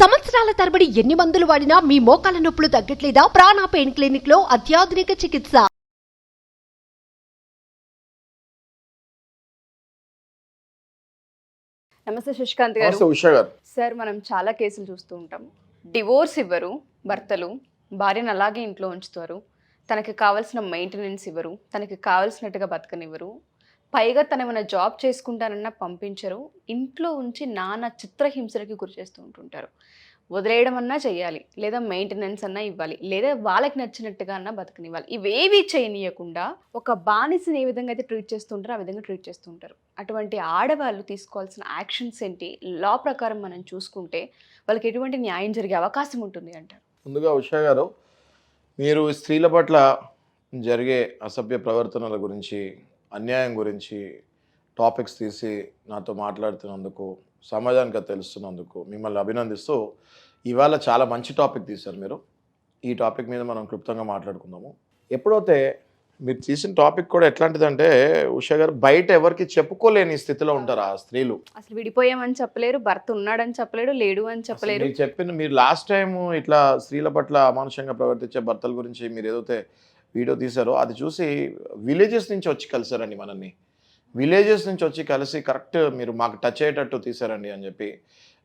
సంవత్సరాల తరబడి ఎన్ని మందులు వాడినా మీ మోకాల నొప్పులు తగ్గట్లేదా? ప్రాణ పెయిన్ క్లినిక్ లో అత్యాధునిక చికిత్స. నమస్తే శశికాంత్ గారు. సార్, మనం చాలా కేసులు చూస్తూ ఉంటాం. డివోర్స్ ఇవ్వరు భర్తలు, భార్యను అలాగే ఇంట్లో ఉంచుతారు, తనకి కావాల్సిన మెయింటెనెన్స్ ఇవ్వరు, తనకి కావాల్సినట్టుగా బతకనివ్వరు, పైగా తన ఏమైనా జాబ్ చేసుకుంటానన్నా పంపించరు, ఇంట్లో ఉంచి నానా చిత్రహింసలకి గురి చేస్తూ ఉంటుంటారు. వదిలేయడం అన్నా చేయాలి, లేదా మెయింటెనెన్స్ అన్నా ఇవ్వాలి, లేదా వాళ్ళకి నచ్చినట్టుగా అన్నా బతకనివ్వాలి. ఇవేవి చేయనీయకుండా ఒక బానిసని ఏ విధంగా అయితే ట్రీట్ చేస్తుంటారో ఆ విధంగా ట్రీట్ చేస్తుంటారు. అటువంటి ఆడవాళ్ళు తీసుకోవాల్సిన యాక్షన్స్ ఏంటి? లా ప్రకారం మనం చూసుకుంటే వాళ్ళకి ఎటువంటి న్యాయం జరిగే అవకాశం ఉంటుంది అంటారు? ముందుగా ఉషా గారు, మీరు స్త్రీల పట్ల జరిగే అసభ్య ప్రవర్తనల గురించి, అన్యాయం గురించి టాపిక్స్ తీసి నాతో మాట్లాడుతున్నందుకు, సమాజానికి అది తెలుస్తున్నందుకు మిమ్మల్ని అభినందిస్తూ, ఇవాళ చాలా మంచి టాపిక్ తీశారు మీరు. ఈ టాపిక్ మీద మనం క్లుప్తంగా మాట్లాడుకుందాము. ఎప్పుడైతే మీరు తీసిన టాపిక్ కూడా ఎట్లాంటిదంటే ఉషా గారు, బయట ఎవరికి చెప్పుకోలేని స్థితిలో ఉంటారు ఆ స్త్రీలు. అసలు విడిపోయామని చెప్పలేరు, భర్త ఉన్నాడని చెప్పలేడు, లేడు అని చెప్పలేరు. మీరు లాస్ట్ టైం ఇట్లా స్త్రీల పట్ల అమానుషంగా ప్రవర్తించే భర్తల గురించి మీరు ఏదైతే వీడియో తీశారో అది చూసి విలేజెస్ నుంచి వచ్చి కలిసారండి మనల్ని. విలేజెస్ నుంచి వచ్చి కలిసి కరెక్ట్ మీరు మాకు టచ్ అయ్యేటట్టు తీశారండి అని చెప్పి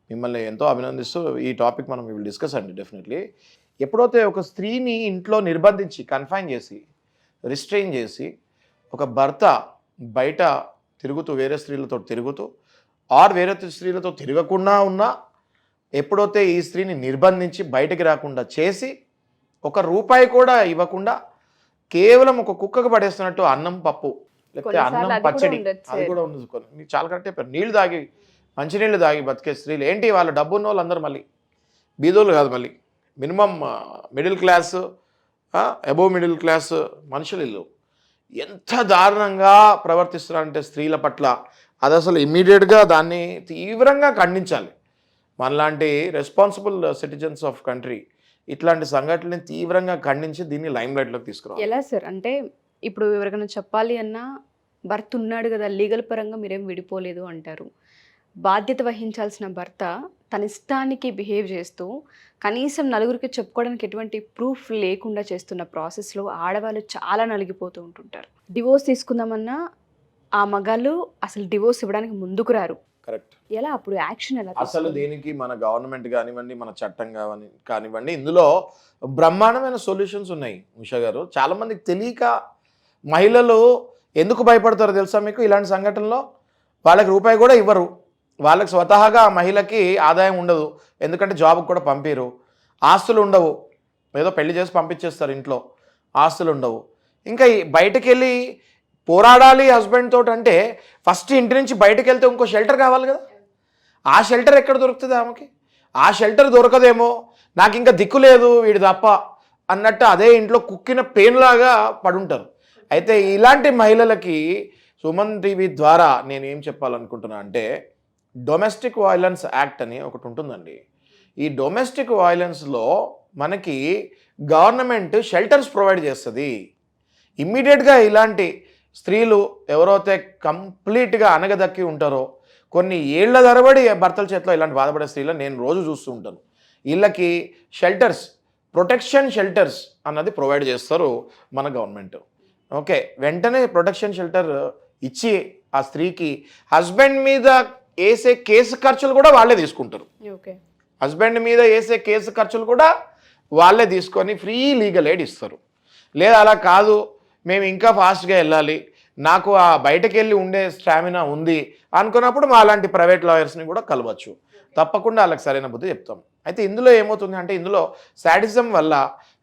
మిమ్మల్ని ఎంతో అభినందిస్తూ ఈ టాపిక్ మనం విల్ డిస్కస్ అండి డెఫినెట్లీ. ఎప్పుడైతే ఒక స్త్రీని ఇంట్లో నిర్బంధించి కన్ఫైన్ చేసి రిస్ట్రెయిన్ చేసి ఒక భర్త బయట తిరుగుతూ వేరే స్త్రీలతో తిరుగుతూ వేరే స్త్రీలతో తిరగకుండా ఉన్నా, ఎప్పుడైతే ఈ స్త్రీని నిర్బంధించి బయటికి రాకుండా చేసి ఒక రూపాయి కూడా ఇవ్వకుండా కేవలం ఒక కుక్కకు పడేస్తున్నట్టు అన్నం పప్పు లేకపోతే అన్నం పచ్చడి అది కూడా ఉండదు. మీకు చాలా కరెక్ట్ చెప్పారు. నీళ్లు తాగి మంచినీళ్ళు తాగి బతికే స్త్రీలు ఏంటి? వాళ్ళ డబ్బు ఉన్న వాళ్ళు అందరూ మళ్ళీ బీదోళ్ళు కాదు, మళ్ళీ minimum middle class, above middle class మనుషులు ఇల్లు ఎంత దారుణంగా ప్రవర్తిస్తున్నారంటే స్త్రీల పట్ల, అది అసలు ఇమ్మీడియట్గా దాన్ని తీవ్రంగా ఖండించాలి. మనలాంటి రెస్పాన్సిబుల్ సిటిజన్స్ ఆఫ్ కంట్రీ ఇట్లాంటి సంఘటనని తీవ్రంగా ఖండించి దీన్ని లైమ్ లైట్లోకి తీసుకురావాలి. ఎలా సార్ అంటే, ఇప్పుడు ఎవరికైనా చెప్పాలి అన్నా భర్త ఉన్నాడు కదా, లీగల్ పరంగా మీరేం విడిపోలేదు అంటారు. బాధ్యత వహించాల్సిన భర్త తన ఇష్టానికి బిహేవ్ చేస్తూ కనీసం నలుగురికి చెప్పుకోవడానికి ఎటువంటి ప్రూఫ్ లేకుండా చేస్తున్న ప్రాసెస్లో ఆడవాళ్ళు చాలా నలిగిపోతూ ఉంటుంటారు. డివోర్స్ తీసుకుందామన్నా ఆ మగాళ్ళు అసలు డివోర్స్ ఇవ్వడానికి ముందుకు రారు. కరెక్ట్. ఎలా అప్పుడు యాక్షన్ ఎలా? అసలు దీనికి మన గవర్నమెంట్ కానివ్వండి, మన చట్టం కానివ్వండి, ఇందులో బ్రహ్మాండమైన సొల్యూషన్స్ ఉన్నాయి ఉషా గారు. చాలామందికి తెలియక మహిళలు ఎందుకు భయపడతారో తెలుసా మీకు? ఇలాంటి సంఘటనలో వాళ్ళకి రూపాయి కూడా ఇవ్వరు. వాళ్ళకి స్వతహాగా ఆ మహిళకి ఆదాయం ఉండదు, ఎందుకంటే జాబ్కి కూడా పంపిరు, ఆస్తులు ఉండవు, ఏదో పెళ్లి చేసి పంపించేస్తారు, ఇంట్లో ఆస్తులు ఉండవు. ఇంకా బయటకు వెళ్ళి పోరాడాలి హస్బెండ్ తోటి అంటే ఫస్ట్ ఇంటి నుంచి బయటకు వెళ్తే ఇంకో షెల్టర్ కావాలి కదా. ఆ షెల్టర్ ఎక్కడ దొరుకుతుంది ఆమెకి? ఆ షెల్టర్ దొరకదేమో, నాకు ఇంకా దిక్కు లేదు వీడి తప్ప అన్నట్టు అదే ఇంట్లో కుక్కిన పెయిన్లాగా పడుంటారు. అయితే ఇలాంటి మహిళలకి సుమన్ టీవీ ద్వారా నేను ఏం చెప్పాలనుకుంటున్నా అంటే, డొమెస్టిక్ వైలెన్స్ యాక్ట్ అని ఒకటి ఉంటుందండి. ఈ డొమెస్టిక్ వైలెన్స్లో మనకి గవర్నమెంట్ షెల్టర్స్ ప్రొవైడ్ చేస్తుంది. ఇమ్మీడియట్గా ఇలాంటి స్త్రీలు ఎవరైతే కంప్లీట్గా అనగదక్కి ఉంటారో, కొన్ని ఏళ్ల తరబడి భర్తల చేతిలో ఇలాంటి బాధపడే స్త్రీలను నేను రోజు చూస్తూ ఉంటాను. వీళ్ళకి షెల్టర్స్, ప్రొటెక్షన్ షెల్టర్స్ అన్నది ప్రొవైడ్ చేస్తారు మన గవర్నమెంట్. ఓకే, వెంటనే ప్రొటెక్షన్ షెల్టర్ ఇచ్చి ఆ స్త్రీకి హస్బెండ్ మీద వేసే కేసు ఖర్చులు కూడా వాళ్ళే తీసుకుంటారు. ఓకే, హస్బెండ్ మీద వేసే కేసు ఖర్చులు కూడా వాళ్ళే తీసుకొని ఫ్రీ లీగల్ ఎయిడ్ ఇస్తారు. లేదా అలా కాదు, మేము ఇంకా ఫాస్ట్గా వెళ్ళాలి, నాకు ఆ బయటకు వెళ్ళి ఉండే స్టామినా ఉంది అనుకున్నప్పుడు మా అలాంటి ప్రైవేట్ లాయర్స్ని కూడా కలవచ్చు. తప్పకుండా వాళ్ళకి సరైన బుద్ధి చెప్తాం. అయితే ఇందులో ఏమవుతుంది అంటే, ఇందులో శాడిజం వల్ల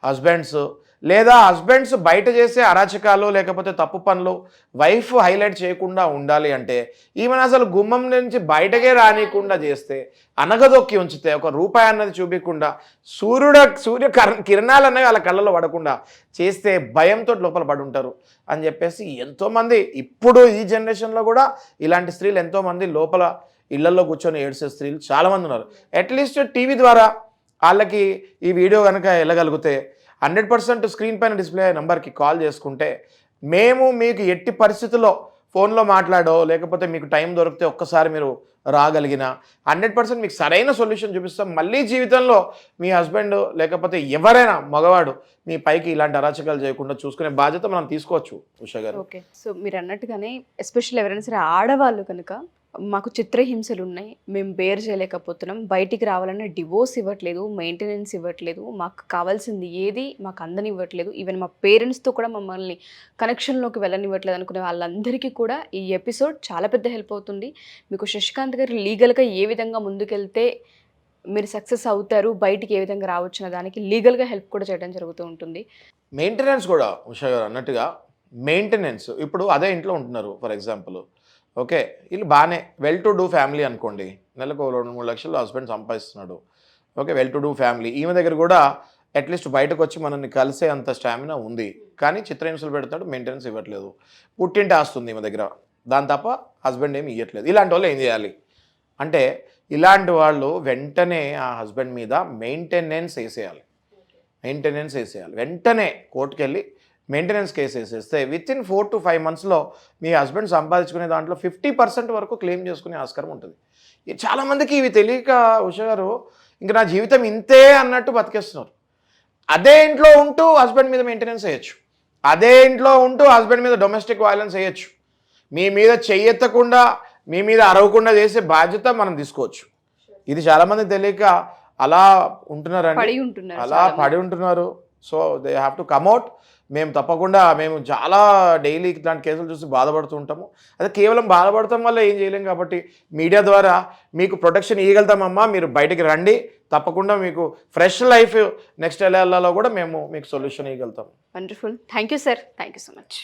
హస్బెండ్స్ బయట చేసే అరాచకాలు లేకపోతే తప్పు పనులు వైఫ్ హైలైట్ చేయకుండా ఉండాలి అంటే, ఈమెను అసలు గుమ్మం నుంచి బయటకే రానియకుండా చేస్తే, అనగదొక్కి ఉంచితే, ఒక రూపాయి అన్నది చూపించకుండా సూర్య కిరణాలు అన్నవి వాళ్ళ కళ్ళలో పడకుండా చేస్తే భయంతో లోపల పడి ఉంటారు అని చెప్పేసి ఎంతోమంది ఇప్పుడు ఈ జనరేషన్లో కూడా ఇలాంటి స్త్రీలు ఎంతోమంది లోపల ఇళ్లలో కూర్చొని ఏడ్చే స్త్రీలు చాలామంది ఉన్నారు. అట్లీస్ట్ టీవీ ద్వారా వాళ్ళకి ఈ వీడియో కనుక వెళ్ళగలిగితే 100% స్క్రీన్ పైన డిస్ప్లే అయ్యే నెంబర్కి కాల్ చేసుకుంటే మేము మీకు ఎట్టి పరిస్థితుల్లో ఫోన్లో మాట్లాడో లేకపోతే మీకు టైం దొరికితే ఒక్కసారి మీరు రాగలిగిన 100% మీకు సరైన సొల్యూషన్ చూపిస్తాం. మళ్ళీ జీవితంలో మీ హస్బెండ్ లేకపోతే ఎవరైనా మగవాడు మీ పైకి ఇలాంటి అరాచకాలు చేయకుండా చూసుకునే బాధ్యత మనం తీసుకోవచ్చు ఉషా గారు. ఓకే, సో మీరు అన్నట్టుగానే ఎస్పెషల్లీ ఎవరైనా సరే ఆడవాళ్ళు కనుక మాకు చిత్రహింసలు ఉన్నాయి, మేము బేర్ చేయలేకపోతున్నాం, బయటికి రావాలన్నా డివోర్స్ ఇవ్వట్లేదు, మెయింటెనెన్స్ ఇవ్వట్లేదు, మాకు కావాల్సింది ఏది మాకు అందనివ్వట్లేదు, ఈవెన్ మా పేరెంట్స్తో కూడా మమ్మల్ని కనెక్షన్లోకి వెళ్ళనివ్వట్లేదు అనుకునే వాళ్ళందరికీ కూడా ఈ ఎపిసోడ్ చాలా పెద్ద హెల్ప్ అవుతుంది. మీకు శశికాంత్ గారు లీగల్గా ఏ విధంగా ముందుకెళ్తే మీరు సక్సెస్ అవుతారు, బయటికి ఏ విధంగా రావచ్చు అన్న దానికి లీగల్గా హెల్ప్ కూడా చేయడం జరుగుతూ ఉంటుంది. మెయింటెనెన్స్ కూడా ఉషా గారు అన్నట్టుగా మెయింటెనెన్స్ ఇప్పుడు అదే ఇంట్లో ఉంటున్నారు ఫర్ ఎగ్జాంపుల్, ఓకే వీళ్ళు బాగానే వెల్ టు డూ ఫ్యామిలీ అనుకోండి, నెలకు 2-3 లక్షలు హస్బెండ్ సంపాదిస్తున్నాడు, okay well to do family. ఈమె దగ్గర కూడా అట్లీస్ట్ బయటకు వచ్చి మనల్ని కలిసే అంత స్టామినా ఉంది, కానీ చిత్రహింసలు పెడతాడు, మెయింటెనెన్స్ ఇవ్వట్లేదు, పుట్టింటి ఆస్తుంది ఈమె దగ్గర, దాని తప్ప హస్బెండ్ ఏమి ఇవ్వట్లేదు. ఇలాంటి వాళ్ళు ఏం చేయాలి అంటే ఇలాంటి వాళ్ళు వెంటనే ఆ హస్బెండ్ మీద మెయింటెనెన్స్ వేసేయాలి. వెంటనే కోర్టుకు వెళ్ళి మెయింటెనెన్స్ కేసు వేసేస్తే వితిన్ 4 to 5 monthsలో మీ హస్బెండ్ సంపాదించుకునే దాంట్లో 50% వరకు క్లెయిమ్ చేసుకునే ఆస్కారం ఉంటుంది. చాలామందికి ఇవి తెలియక ఉషా గారు ఇంక నా జీవితం ఇంతే అన్నట్టు బతికేస్తున్నారు. అదే ఇంట్లో ఉంటూ హస్బెండ్ మీద మెయింటెనెన్స్ వేయచ్చు, అదే ఇంట్లో ఉంటూ హస్బెండ్ మీద డొమెస్టిక్ వైలెన్స్ వేయచ్చు, మీ మీద చెయ్యెత్తకుండా మీ మీద అరవకుండా చేసే బాధ్యత మనం తీసుకోవచ్చు. ఇది చాలామందికి తెలియక అలా ఉంటున్నారండి, అలా పడి ఉంటున్నారు. So they have to come out. మేము తప్పకుండా మేము చాలా డైలీ ఇట్లాంటి కేసులు చూసి బాధపడుతూ ఉంటాము. అదే కేవలం బాధపడటం వల్ల ఏం చేయలేం కాబట్టి మీడియా ద్వారా మీకు ప్రొటెక్షన్ ఇవ్వగలుగుతామమ్మా, మీరు బయటికి రండి, తప్పకుండా మీకు ఫ్రెష్ లైఫ్ నెక్స్ట్ ఎలా వెళ్ళాలో కూడా మేము మీకు సొల్యూషన్ ఇవ్వగలుగుతాం. Wonderful, thank you sir, thank you so much.